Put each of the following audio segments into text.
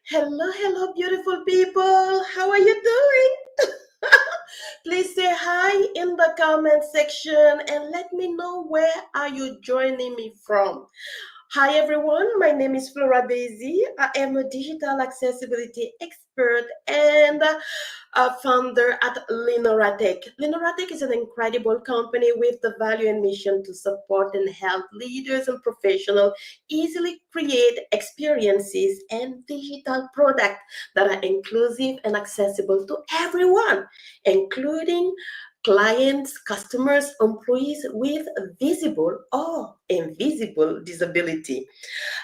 Hello, hello, beautiful people. How are you doing? Please say hi in the comment section and let me know where are you joining me from. Hi everyone, my name is Flora Basie. I am a digital accessibility expert and founder at Linoratech. Linoratech is an incredible company with the value and mission to support and help leaders and professionals easily create experiences and digital products that are inclusive and accessible to everyone, including clients, customers, employees with visible or invisible disability.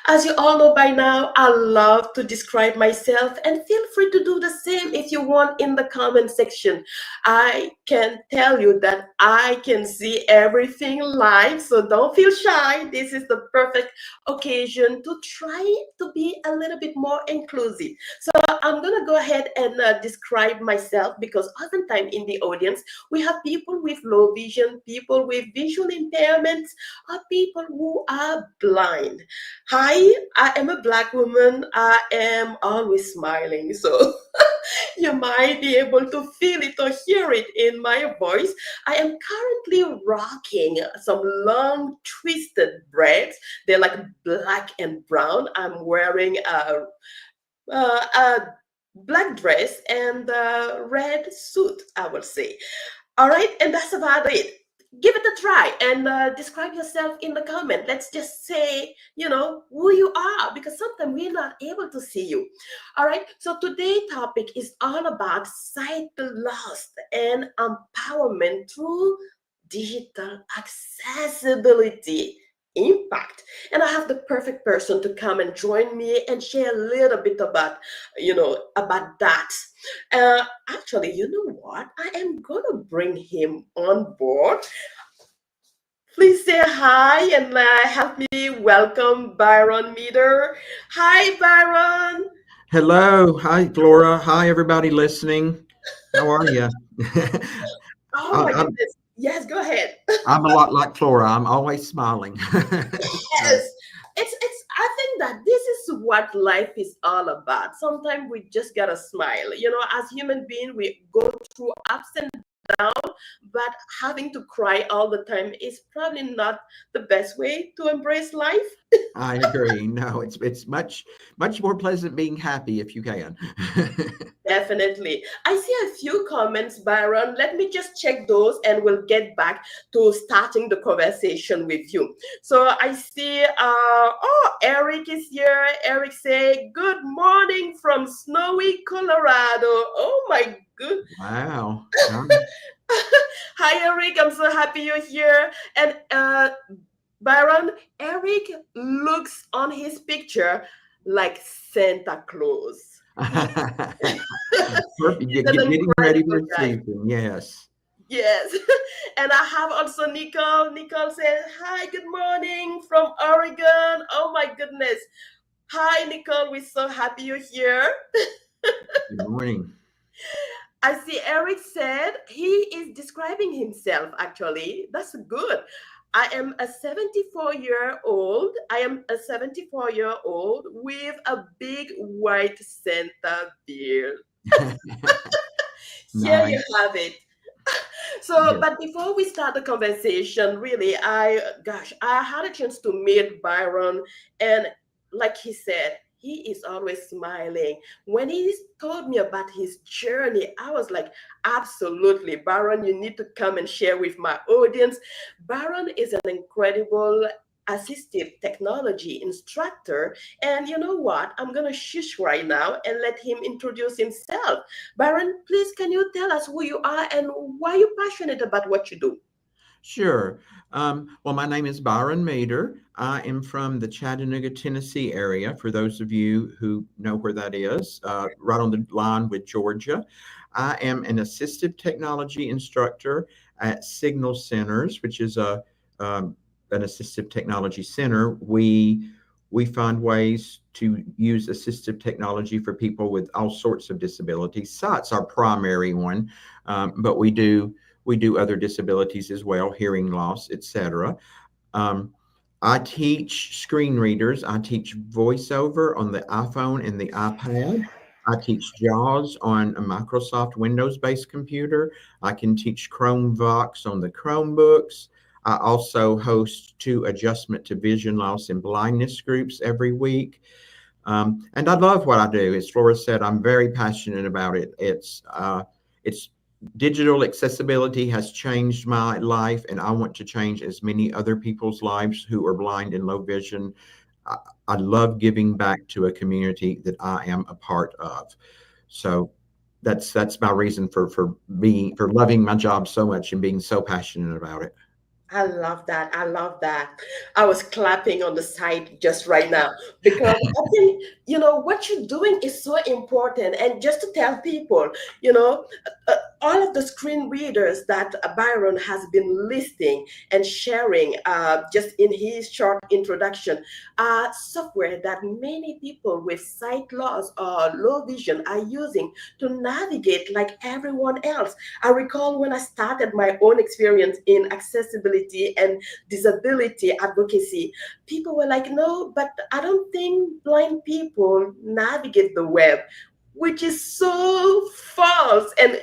As you all know by now, I love to describe myself and feel free to do the same if you want in the comment section. I can tell you that I can see everything live, so don't feel shy. This is the perfect occasion to try to be a little bit more inclusive. So I'm going to go ahead and describe myself because oftentimes in the audience, we have people with low vision, people with visual impairments, or people who are blind. Hi, I am a Black woman. I am always smiling. So you might be able to feel it or hear it in my voice. I am currently rocking some long twisted braids. They're like black and brown. I'm wearing a black dress and a red suit, I will say. All right, and that's about it. Give it a try and describe yourself in the comment. Let's just say, who you are because sometimes we're not able to see you. All right, so today's topic is all about sight loss and empowerment through digital accessibility impact. And I have the perfect person to come and join me and share a little bit about that. Actually, you know what? I am gonna bring him on board. Please say hi and help me welcome Byron Meador. Hi, Byron. Hello. Hi, Flora. Hi, everybody listening. How are you? Oh my I'm, goodness. Yes, go ahead. I'm a lot like Flora. I'm always smiling. So, Yes. It's I think that this is what life is all about. Sometimes we just gotta smile. As human beings, we go through ups and downs, but having to cry all the time is probably not the best way to embrace life. I agree. No, it's much more pleasant being happy if you can. Definitely. I see a few comments, Byron. Let me just check those and we'll get back to starting the conversation with you. So I see, Eric is here. Eric say, good morning from snowy Colorado. Oh my good. Wow. Hi, Eric. I'm so happy you're here. And Byron, Eric looks on his picture like Santa Claus. He Perfect. He's an Getting ready for incredible the guy. season. Yes. Yes. And I have also Nicole. Nicole says, hi, good morning from Oregon. Oh my goodness. Hi, Nicole. We're so happy you're here. Good morning. I see Eric said he is describing himself actually. That's good. I am a 74-year-old with a big white Santa beard. Here you Nice. have it. So, Yes. but before we start the conversation, really, I had a chance to meet Byron, and like he said, he is always smiling. When he told me about his journey, I was like, absolutely, Byron, you need to come and share with my audience. Byron is an incredible assistive technology instructor. And you know what? I'm going to shush right now and let him introduce himself. Baron, please can you tell us who you are and why you're passionate about what you do? Sure. Well, my name is Byron Meador. I am from the Chattanooga, Tennessee area. For those of you who know where that is, right on the line with Georgia. I am an assistive technology instructor at Signal Centers, which is an assistive technology center. We find ways to use assistive technology for people with all sorts of disabilities. Sight's our primary one, but we do other disabilities as well, hearing loss, etc. Um, I teach screen readers. I teach voiceover on the iPhone and the iPad. I teach JAWS on a Microsoft Windows based computer. I can teach Chromevox on the Chromebooks. I also host two adjustment to vision loss and blindness groups every week. And I love what I do. As Flora said, I'm very passionate about it. It's digital accessibility has changed my life, and I want to change as many other people's lives who are blind and low vision. I, I love giving back to a community that I am a part of. So that's my reason for loving my job so much and being so passionate about it. I love that. I love that. I was clapping on the side just right now because I think, what you're doing is so important. And just to tell people, you know, all of the screen readers that Byron has been listing and sharing just in his short introduction are software that many people with sight loss or low vision are using to navigate like everyone else. I recall when I started my own experience in accessibility and disability advocacy, people were like, no, but I don't think blind people navigate the web, which is so false. And,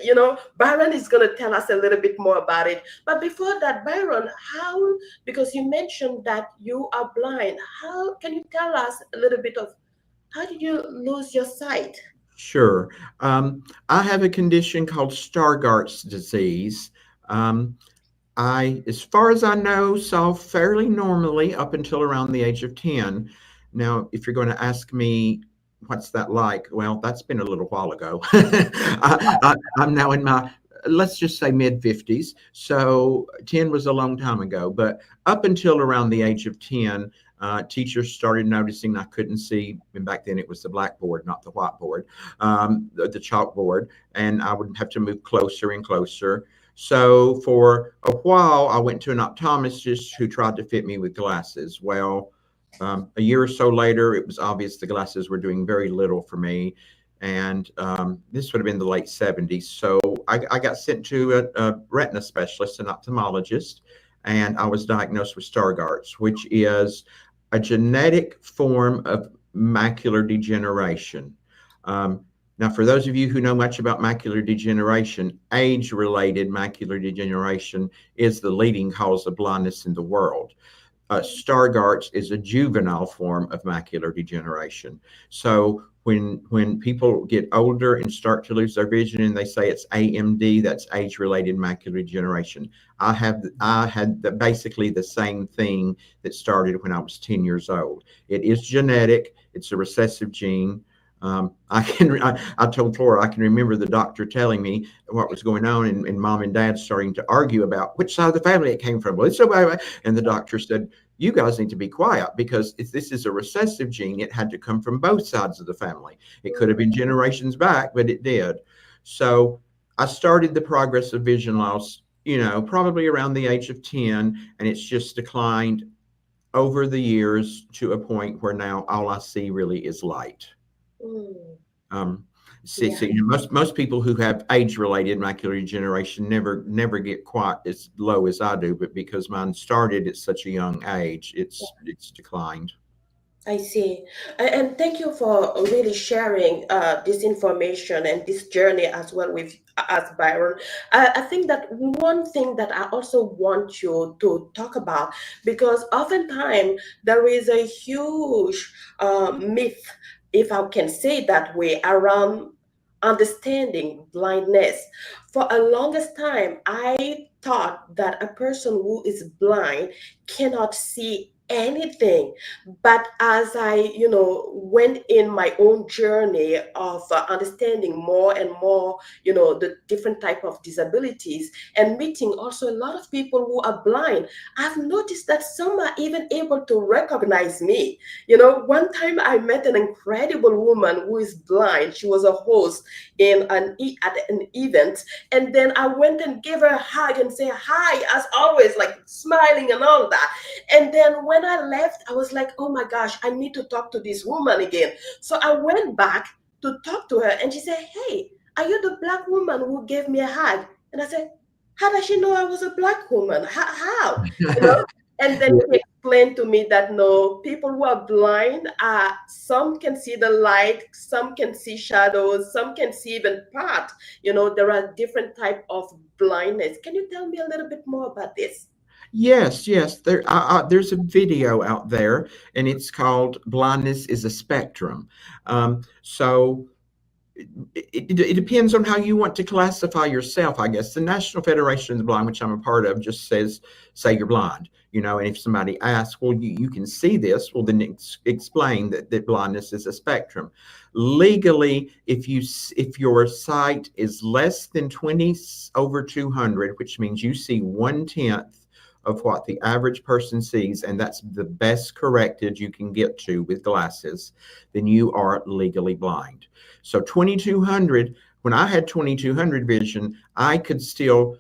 Byron is going to tell us a little bit more about it. But before that, Byron, because you mentioned that you are blind, how can you tell us a little bit of how did you lose your sight? Sure. I have a condition called Stargardt's disease. Um, I, as far as I know, saw fairly normally up until around the age of 10. Now, if you're going to ask me what's that like, well, that's been a little while ago. I'm now in my, let's just say, mid 50s. So 10 was a long time ago. But up until around the age of 10, teachers started noticing I couldn't see, and back then it was the blackboard, not the whiteboard, the chalkboard, and I would have to move closer and closer. So for a while, I went to an optometrist who tried to fit me with glasses. Well, a year or so later, it was obvious the glasses were doing very little for me. And this would have been the late 70s. So I got sent to a retina specialist, an ophthalmologist, and I was diagnosed with Stargardt's, which is a genetic form of macular degeneration. Um, Now, for those of you who know much about macular degeneration, age related macular degeneration is the leading cause of blindness in the world. Stargardt's is a juvenile form of macular degeneration. So when people get older and start to lose their vision and they say it's AMD, that's age related macular degeneration. I had basically the same thing that started when I was 10 years old. It is genetic. It's a recessive gene. I told Flora I can remember the doctor telling me what was going on, and mom and dad starting to argue about which side of the family it came from. Well, it's so bad. And the doctor said, "You guys need to be quiet because if this is a recessive gene, it had to come from both sides of the family. It could have been generations back, but it did." So I started the progress of vision loss, probably around the age of 10, and it's just declined over the years to a point where now all I see really is light. Mm, Um, see, yeah, so, most people who have age-related macular degeneration never get quite as low as I do, but because mine started at such a young age, it's declined. I see. And thank you for really sharing this information and this journey as well with us, Byron. I think that one thing that I also want you to talk about, because oftentimes there is a huge myth, if I can say it that way, around understanding blindness. For a longest time, I thought that a person who is blind cannot see anything. But as I went in my own journey of understanding more and more the different type of disabilities and meeting also a lot of people who are blind, I've noticed that some are even able to recognize me. One time I met an incredible woman who is blind. She was a host at an event, and then I went and gave her a hug and say hi as always, like smiling and all that. And then when I left, I was like, oh my gosh, I need to talk to this woman again. So I went back to talk to her, and she said, hey, are you the black woman who gave me a hug? And I said, how does she know I was a black woman? How? You know? And then Yeah. explain to me that no, people who are blind, some can see the light, some can see shadows, some can see even part. There are different type of blindness. Can you tell me a little bit more about this? Yes, yes. There's a video out there, and it's called "Blindness is a Spectrum." So it depends on how you want to classify yourself, I guess. The National Federation of the Blind, which I'm a part of, just says, say you're blind, and if somebody asks, well, you can see this, well, then explain that blindness is a spectrum. Legally, if your sight is less than 20 over 200, which means you see 1/10 of what the average person sees, and that's the best corrected you can get to with glasses, then you are legally blind. So 2200, when I had 2200 vision, I could still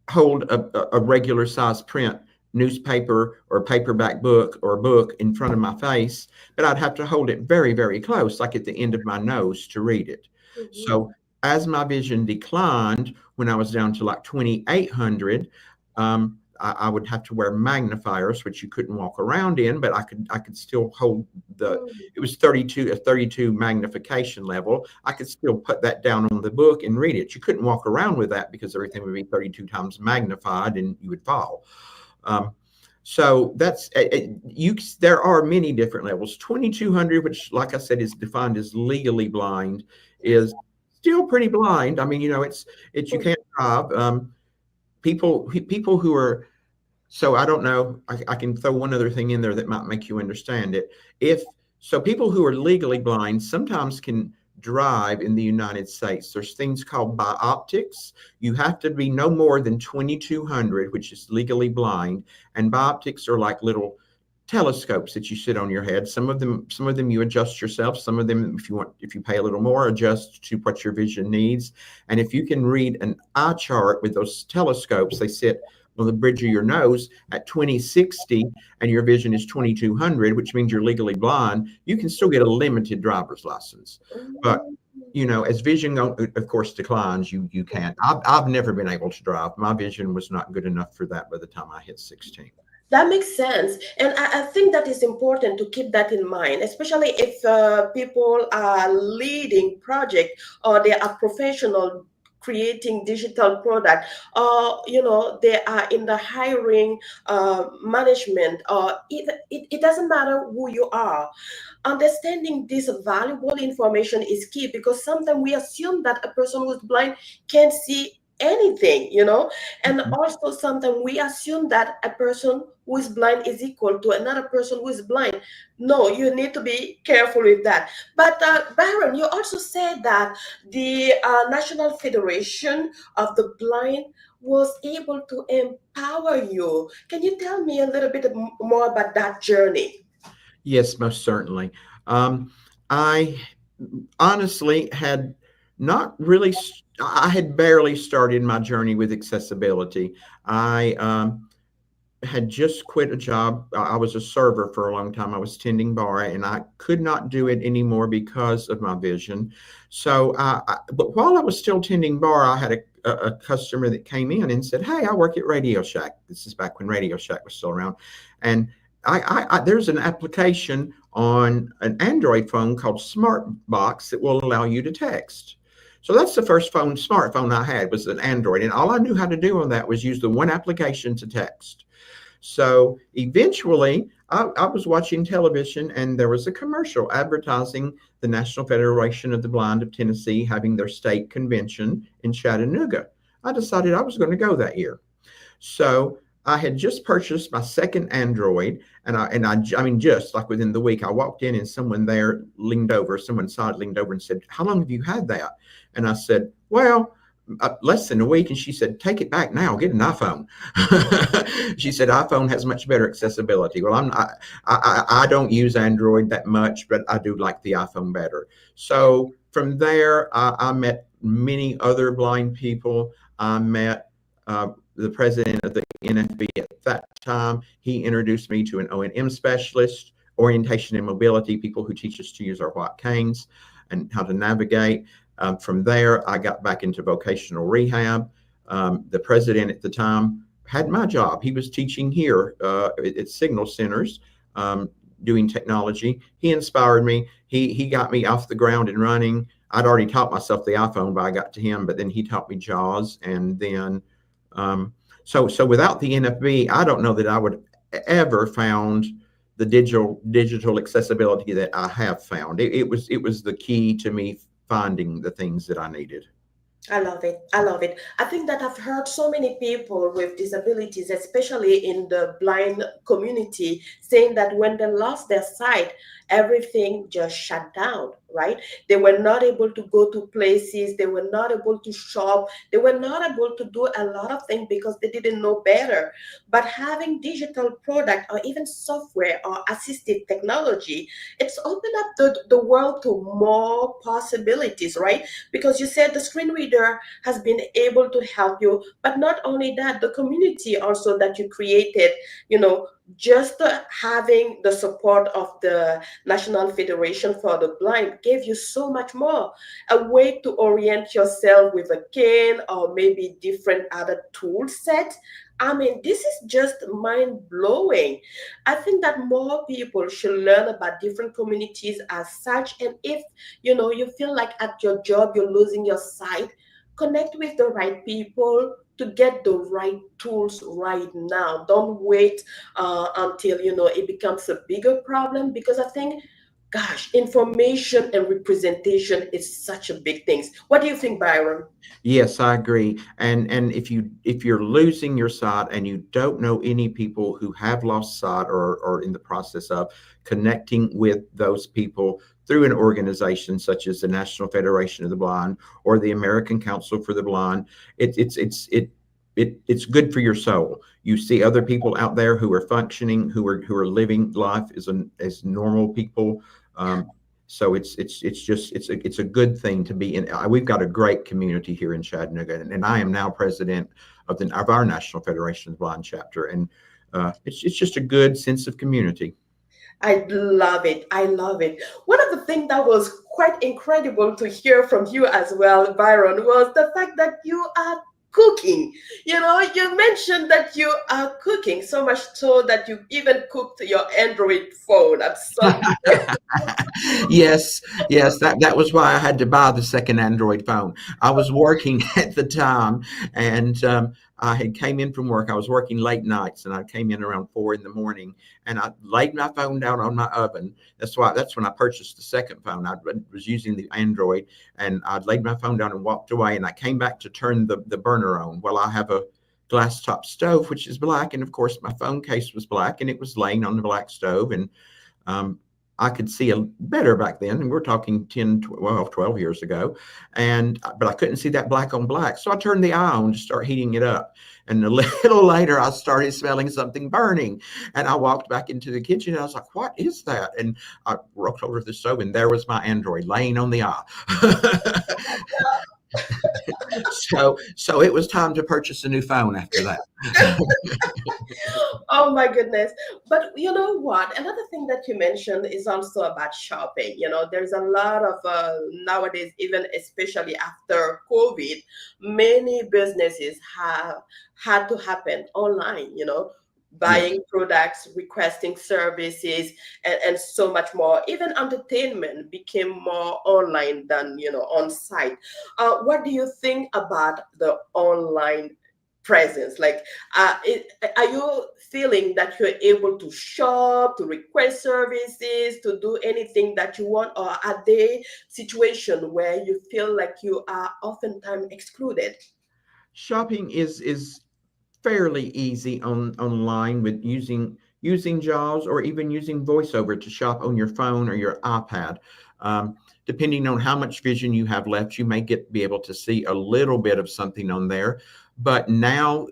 hold a regular size print newspaper or paperback book or book in front of my face, but I'd have to hold it very, very close, like at the end of my nose to read it. Mm-hmm. So as my vision declined, when I was down to like 2800, I would have to wear magnifiers, which you couldn't walk around in, but I could still hold the. It was 32 magnification level. I could still put that down on the book and read it. You couldn't walk around with that because everything would be 32 times magnified and you would fall. Um, so that's you. There are many different levels. 2200, which, like I said, is defined as legally blind, is still pretty blind. I mean, it's you can't drive. People who are, so I don't know. I can throw one other thing in there that might make you understand it. If so, people who are legally blind sometimes can drive in the United States. There's things called bioptics. You have to be no more than 2200, which is legally blind. And bioptics are like little telescopes that you sit on your head. Some of them you adjust yourself. Some of them, if you pay a little more, adjust to what your vision needs. And if you can read an eye chart with those telescopes, they sit on the bridge of your nose at 2060 and your vision is 2200, which means you're legally blind, you can still get a limited driver's license. But as vision, of course, declines, you can't. I've never been able to drive. My vision was not good enough for that by the time I hit 16. That makes sense. And I think that is important to keep that in mind, especially if people are leading project or they are professional creating digital product, or they are in the hiring management, or it doesn't matter who you are. Understanding this valuable information is key, because sometimes we assume that a person who's blind can't see anything, and Mhm. also sometimes we assume that a person who is blind is equal to another person who is blind. No, you need to be careful with that. But Byron, you also said that the National Federation of the Blind was able to empower you. Can you tell me a little bit more about that journey? Yes, most certainly. I honestly had not really, I had barely started my journey with accessibility. I had just quit a job. I was a server for a long time. I was tending bar, and I could not do it anymore because of my vision. So, but while I was still tending bar, I had a customer that came in and said, "Hey, I work at Radio Shack." This is back when Radio Shack was still around, and there's an application on an Android phone called Smart Box that will allow you to text. So that's the first smartphone I had, was an Android, and all I knew how to do on that was use the one application to text. So eventually, I was watching television and there was a commercial advertising the National Federation of the Blind of Tennessee having their state convention in Chattanooga. I decided I was going to go that year. So I had just purchased my second Android, I mean, just like within the week, I walked in and someone there someone side leaned over and said, "How long have you had that?" And I said, "Well, less than a week." And she said, "Take it back now, get an iPhone." She said, "iPhone has much better accessibility." Well, I don't use Android that much, but I do like the iPhone better. So from there, I met many other blind people. I met the president of the NFB at that time. He introduced me to an O&M specialist, orientation and mobility, people who teach us to use our white canes and how to navigate. From there, I got back into vocational rehab. The president at the time had my job. He was teaching here at Signal Centers, um, doing technology. He inspired me. He got me off the ground and running. I'd already taught myself the iPhone, but I got to him. But then he taught me JAWS, and then um, so without the NFB, I don't know that I would ever found the digital accessibility that I have found. It was the key to me finding the things that I needed. I love it. I love it. I think that I've heard so many people with disabilities, especially in the blind community, saying that when they lost their sight, everything just shut down, right? They were not able to go to places, they were not able to shop, they were not able to do a lot of things because they didn't know better. But having digital product or even software or assistive technology, it's opened up the world to more possibilities, right? Because you said the screen reader has been able to help you, but not only that, the community also that you created, you know, just having the support of the National Federation for the Blind gave you so much more. A way to orient yourself with a cane or maybe different other tool set. I mean, this is just mind blowing. I think that more people should learn about different communities as such. And if you feel like at your job you're losing your sight, connect with the right people to get the right tools right now. Don't wait until it becomes a bigger problem, because I think, gosh, information and representation is such a big thing. What do you think, Byron? Yes, I agree. And if you're losing your sight and you don't know any people who have lost sight or in the process of connecting with those people through an organization such as the National Federation of the Blind or the American Council for the Blind, it's good for your soul. You see other people out there who are functioning, who are living life as normal people. Um, so it's a good thing to be in. We've got a great community here in Chattanooga, and I am now president of our National Federation of the Blind chapter, and it's just a good sense of community. I love it. I love it. One of the things that was quite incredible to hear from you as well, Byron, was the fact that you are cooking. You mentioned that you are cooking so much so that you even cooked your Android phone. I'm so Yes, yes, that was why I had to buy the second Android phone. I was working at the time, and I had came in from work. I was working late nights, and I came in around 4 in the morning, and I laid my phone down on my oven. That's when I purchased the second phone. I was using the Android, and I laid my phone down and walked away, and I came back to turn the burner on. Well, I have a glass top stove which is black, and of course my phone case was black, and it was laying on the black stove, and um, I could see a better back then, and we're talking 10, 12 years ago, and but I couldn't see that black on black. So I turned the eye on to start heating it up. And a little later, I started smelling something burning. And I walked back into the kitchen, and I was like, what is that? And I walked over to the stove, and there was my Android laying on the eye. So it was time to purchase a new phone after that. Oh my goodness. But you know what? Another thing that you mentioned is also about shopping. There's a lot of nowadays, even especially after COVID, many businesses have had to happen online, Yes. buying products, requesting services, and so much more. Even entertainment became more online than, on site. What do you think about the online presence? Like, are you feeling that you're able to shop, to request services, to do anything that you want, or are there situations where you feel like you are oftentimes excluded? Shopping is fairly easy online with using JAWS or even using VoiceOver to shop on your phone or your iPad. Um, Depending on how much vision you have left, you may be able to see a little bit of something on there. But now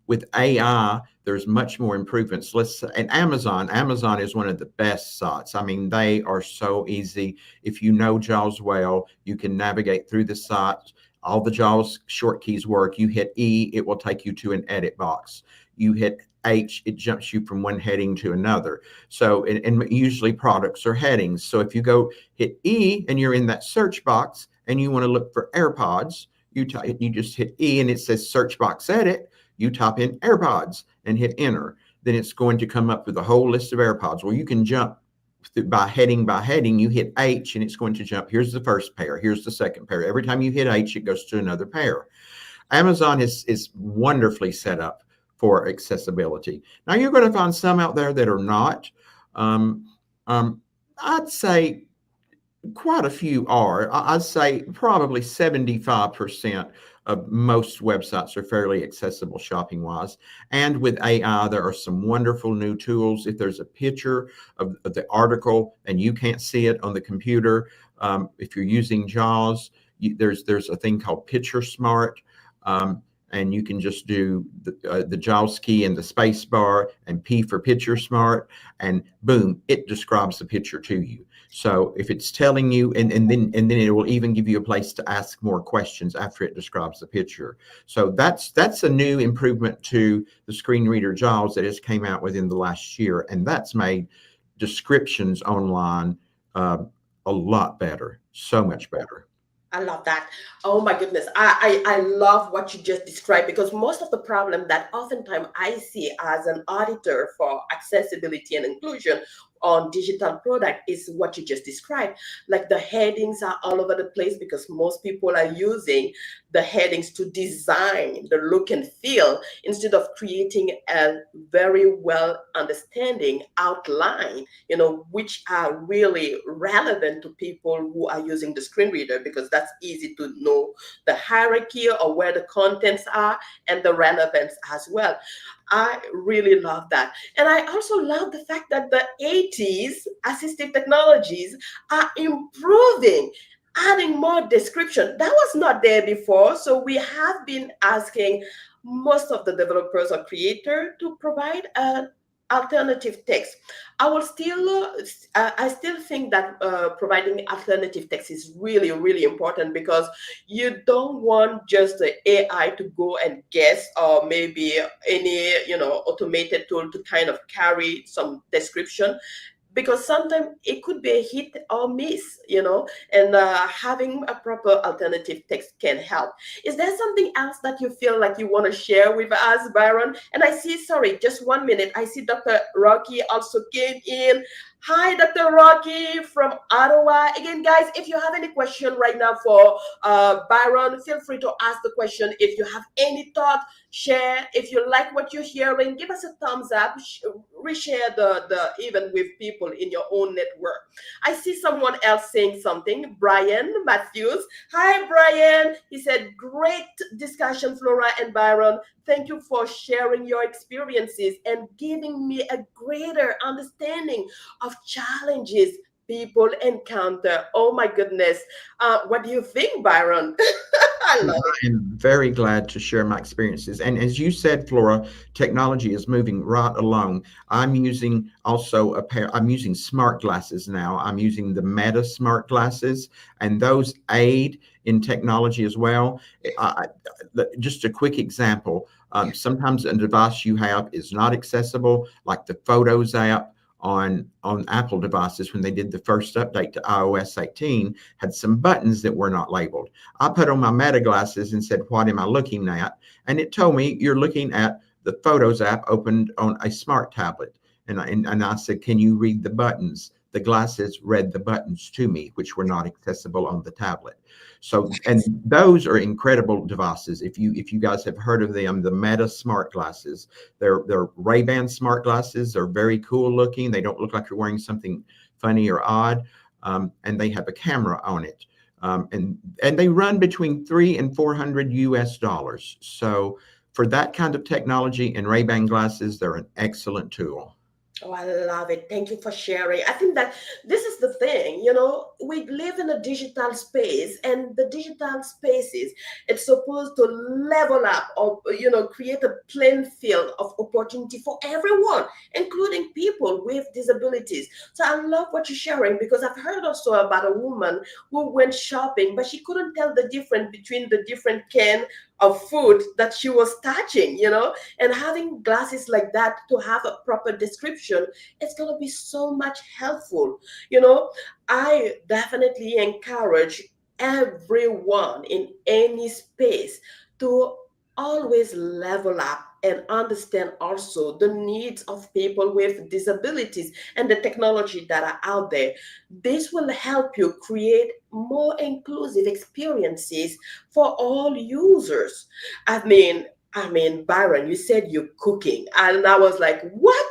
with AI, there's much more improvements. And Amazon is one of the best sites. I mean, they are so easy. If you know JAWS well, you can navigate through the site. All the JAWS short keys work. You hit E, it will take you to an edit box. You hit H, it jumps you from one heading to another. So, and usually products are headings. So if you go hit E and you're in that search box and you want to look for AirPods, you just hit E and it says search box edit. you type in AirPods and hit enter, then it's going to come up with a whole list of AirPods. Well, you can jump by heading. You hit H and it's going to jump. Here's the first pair. Here's the second pair. Every time you hit H, it goes to another pair. Amazon is wonderfully set up for accessibility. Now you're going to find some out there that are not. Um, I'd say quite a few are. I'd say probably 75% of most websites are fairly accessible shopping wise. And with AI, there are some wonderful new tools. If there's a picture of the article and you can't see it on the computer, if you're using JAWS, there's a thing called Picture Smart. And you can just do the JAWS key and the space bar and P for Picture Smart, and boom, it describes the picture to you. So if it's telling you, and then it will even give you a place to ask more questions after it describes the picture. So that's a new improvement to the screen reader JAWS that has came out within the last year, and that's made descriptions online a lot better, so much better. I love that. Oh my goodness. I love what you just described, because most of the problem that oftentimes I see as an auditor for accessibility and inclusion on digital product is what you just described. Like the headings are all over the place because most people are using the headings to design the look and feel instead of creating a very well understanding outline, which are really relevant to people who are using the screen reader, because that's easy to know the hierarchy or where the contents are and the relevance as well. I really love that. And I also love the fact that the 80s assistive technologies are improving, adding more description. That was not there before. So we have been asking most of the developers or creator to provide an alternative text. I still think that providing alternative text is really, really important, because you don't want just the AI to go and guess, or maybe any automated tool to kind of carry some description, because sometimes it could be a hit or miss, and having a proper alternative text can help. Is there something else that you feel like you want to share with us, Byron? And I see, sorry, just 1 minute, I see Dr. Rocky also came in. Hi, Dr. Rocky from Ottawa. Again, guys, if you have any question right now for Byron, feel free to ask the question. If you have any thought, share. If you like what you're hearing, give us a thumbs up. Reshare the even with people in your own network. I see someone else saying something. Brian Matthews. Hi, Brian. He said, great discussion, Flora and Byron. Thank you for sharing your experiences and giving me a greater understanding of challenges people encounter. Oh my goodness. What do you think, Byron? I love it. I am very glad to share my experiences. And as you said, Flora, technology is moving right along. I'm using also I'm using smart glasses now. I'm using the Meta smart glasses, and those aid in technology as well. Just a quick example. Sometimes a device you have is not accessible, like the Photos app on Apple devices when they did the first update to iOS 18 had some buttons that were not labeled. I put on my Meta glasses and said, what am I looking at? And it told me, you're looking at the Photos app opened on a smart tablet. And I said, can you read the buttons? The glasses read the buttons to me, which were not accessible on the tablet. So, and those are incredible devices. If you guys have heard of them, the Meta smart glasses, they're Ray-Ban smart glasses. They're very cool looking. They don't look like you're wearing something funny or odd, and they have a camera on it. And they run between $300 and $400 US. So for that kind of technology and Ray-Ban glasses, they're an excellent tool. Oh, I love it. Thank you for sharing. I think that this is the thing, we live in a digital space, and the digital spaces, it's supposed to level up, or, create a playing field of opportunity for everyone, including people with disabilities. So I love what you're sharing, because I've heard also about a woman who went shopping, but she couldn't tell the difference between the different can of food that she was touching, and having glasses like that to have a proper description, it's going to be so much helpful. I definitely encourage everyone in any space to always level up and understand also the needs of people with disabilities and the technology that are out there. This will help you create more inclusive experiences for all users. I mean, Byron, you said you're cooking, and I was like, what?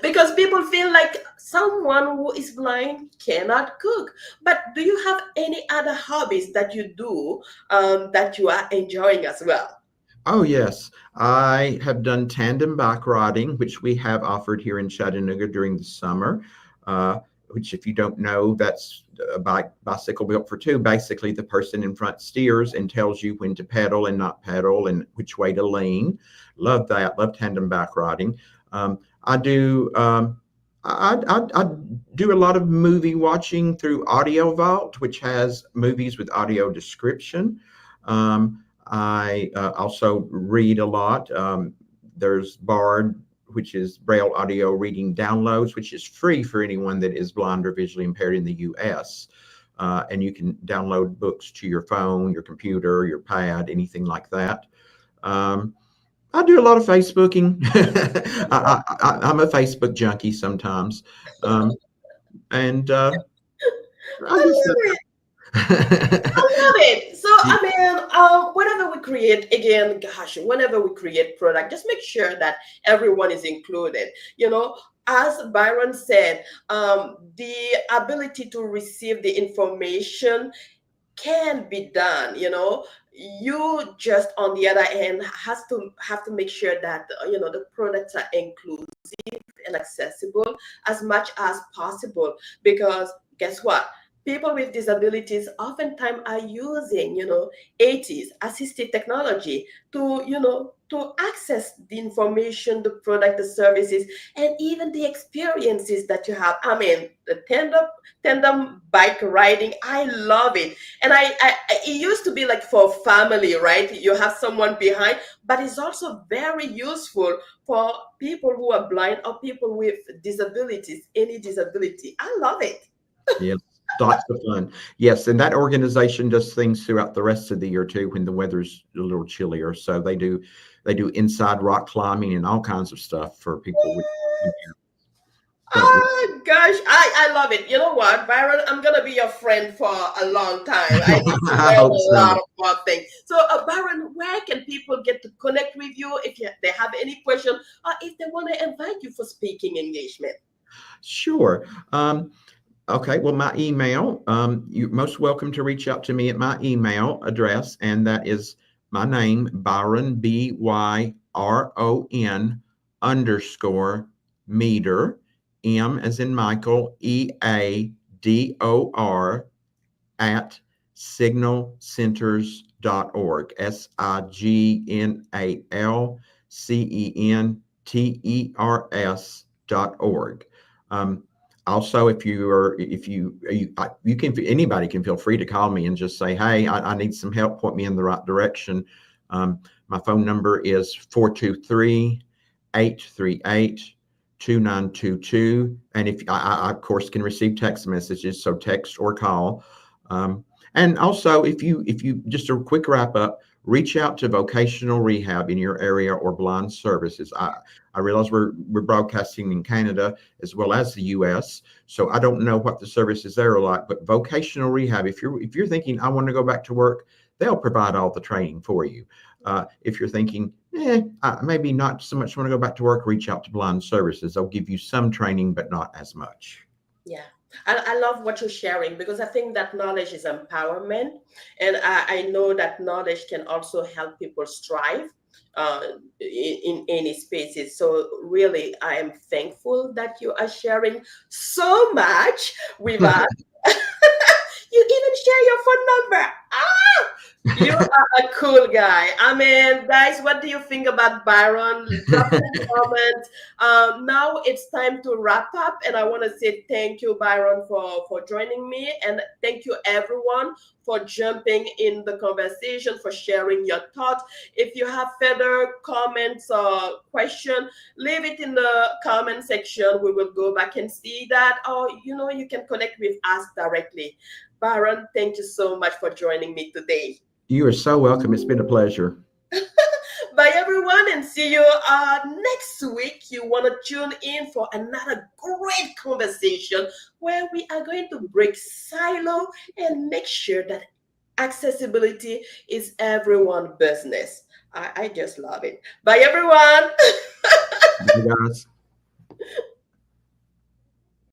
Because people feel like someone who is blind cannot cook. But do you have any other hobbies that you do that you are enjoying as well? Oh, yes. I have done tandem bike riding, which we have offered here in Chattanooga during the summer. Which, if you don't know, that's a bicycle built for two. Basically, the person in front steers and tells you when to pedal and not pedal and which way to lean. Love that. Love tandem bike riding. I do. I do a lot of movie watching through Audio Vault, which has movies with audio description. I also read a lot. There's Bard, which is Braille audio reading downloads, which is free for anyone that is blind or visually impaired in the U.S. And you can download books to your phone, your computer, your pad, anything like that. Um, I do a lot of Facebooking. I'm a Facebook junkie sometimes. Um, and I I guess love it. I that. love it. So I mean, whenever we create, again, gosh, whenever we create product, just make sure that everyone is included. You know, as Byron said, the ability to receive the information can be done. You just, on the other hand, has to have to make sure that the products are inclusive and accessible as much as possible, because guess what, people with disabilities oftentimes are using 80s assistive technology to to access the information, the product, the services, and even the experiences that you have. I mean, the tandem bike riding, I love it. And it used to be like for family, right? You have someone behind, but it's also very useful for people who are blind or people with disabilities, any disability. I love it. Yes, lots of fun. Yes, and that organization does things throughout the rest of the year too when the weather's a little chillier. So they do inside rock climbing and all kinds of stuff for people with so Oh gosh, I love it. You know what, Byron? I'm gonna be your friend for a long time. I need to I learn hope a lot so. of more things. So, Byron, where can people get to connect with you if they have any question, or if they want to invite you for speaking engagement? Sure. Okay, well, my email, you're most welcome to reach out to me at my email address, and that is my name, Byron, Byron underscore Meador, M as in Michael, Eador, at signalcenters.org, signalcenters.org. Um, Also, if you can, anybody can feel free to call me and just say, hey, I need some help, point me in the right direction. My phone number is 423-838-2922. And if I of course can receive text messages, so text or call. And also, if you just a quick wrap up, reach out to vocational rehab in your area or blind services. I realize we're broadcasting in Canada as well as the U.S., so I don't know what the services there are like. But vocational rehab, if you're thinking I want to go back to work, they'll provide all the training for you. If you're thinking, maybe not so much want to go back to work, reach out to blind services. They'll give you some training, but not as much. Yeah. I love what you're sharing, because I think that knowledge is empowerment. And I know that knowledge can also help people strive uh, in any spaces. So, really, I am thankful that you are sharing so much with us. You even share your phone number. Ah, you are a cool guy. I mean, guys, what do you think about Byron? Drop it in the comments. Now it's time to wrap up, and I want to say thank you, Byron, for joining me, and thank you, everyone, for jumping in the conversation, for sharing your thoughts. If you have further comments or question, leave it in the comment section. We will go back and see that, or you can connect with us directly. Baron, thank you so much for joining me today. You are so welcome. It's been a pleasure. Bye, everyone, and see you next week. You want to tune in for another great conversation where we are going to break silo and make sure that accessibility is everyone's business. I just love it. Bye, everyone. Bye, guys.